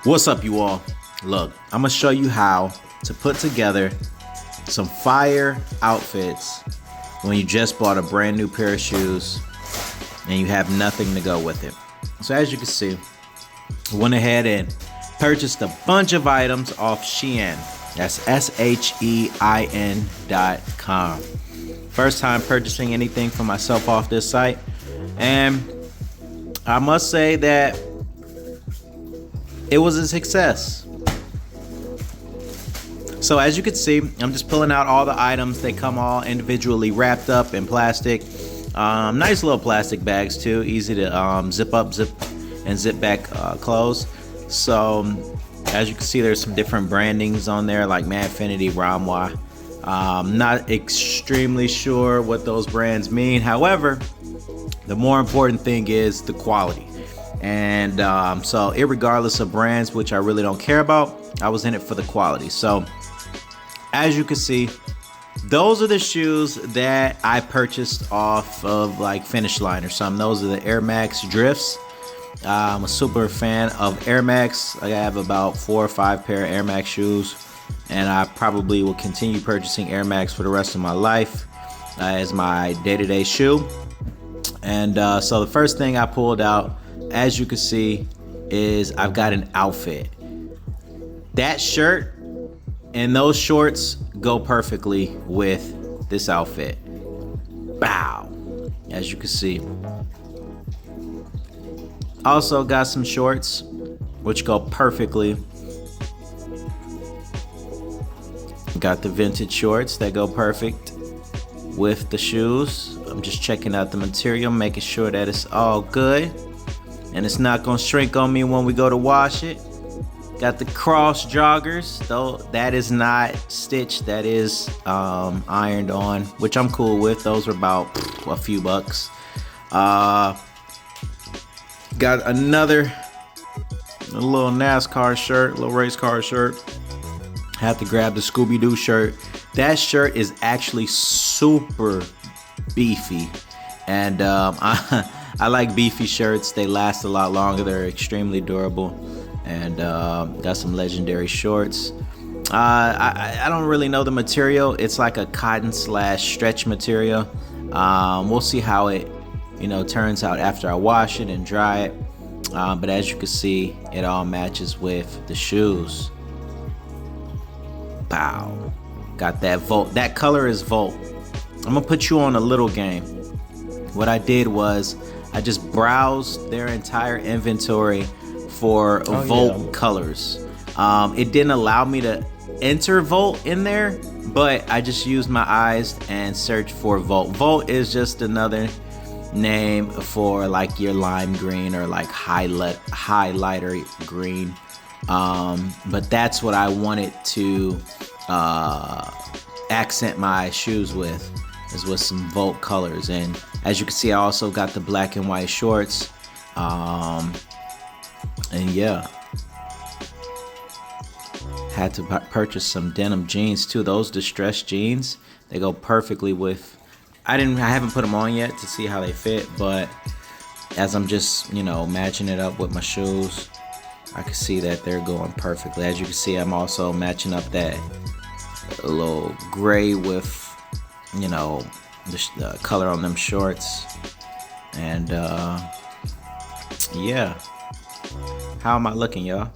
What's up, you all? Look, I'm gonna show you how to put together some fire outfits when you just bought a brand new pair of shoes and you have nothing to go with it. So as you can see, I went ahead and purchased a bunch of items off Shein. That's SHEIN.com. First time purchasing anything for myself off this site, and I must say that it was a success. So as you can see, I'm just pulling out all the items. They come all individually wrapped up in plastic. Nice little plastic bags too, easy to zip up, zip back, close. So as you can see, there's some different brandings on there like Manfinity, Ramwa. Not extremely sure what those brands mean. However, the more important thing is the quality. And so irregardless of brands, which I really don't care about, I was in it for the quality. So as you can see, those are the shoes that I purchased off of like Finish Line or something. Those are the Air Max Drifts. I'm a super fan of Air Max. I have about 4 or 5 pair of Air Max shoes, and I probably will continue purchasing Air Max for the rest of my life as my day-to-day shoe. And so the first thing I pulled out, as you can see, is I've got an outfit. That shirt and those shorts go perfectly with this outfit. Bow, as you can see. Also got some shorts which go perfectly. Got the vintage shorts that go perfect with the shoes. I'm just checking out the material, making sure that it's all good and it's not gonna shrink on me when we go to wash it. Got the cross joggers, though that is not stitched, that is ironed on, which I'm cool with. Those are about a few bucks. Got another little NASCAR shirt, little race car shirt. Have to grab the Scooby-Doo shirt. That shirt is actually super beefy, and I like beefy shirts. They last a lot longer. They're extremely durable. And got some legendary shorts. I don't really know the material. It's like a cotton / stretch material. We'll see how it turns out after I wash it and dry it. But as you can see, it all matches with the shoes. Bow. Got that Volt. That color is Volt. I'm gonna put you on a little game. What I did was I just browsed their entire inventory for Volt colors. It didn't allow me to enter Volt in there, but I just used my eyes and searched for Volt. Volt is just another name for like your lime green or like highlighter green. But that's what I wanted to accent my shoes with, is with some Volt colors. And as you can see, I also got the black and white shorts. And yeah, had to purchase some denim jeans too. Those distressed jeans, they go perfectly with. I haven't put them on yet to see how they fit, but as I'm just matching it up with my shoes, I can see that they're going perfectly. As you can see, I'm also matching up that little gray with the color on them shorts. And yeah. How am I looking, y'all?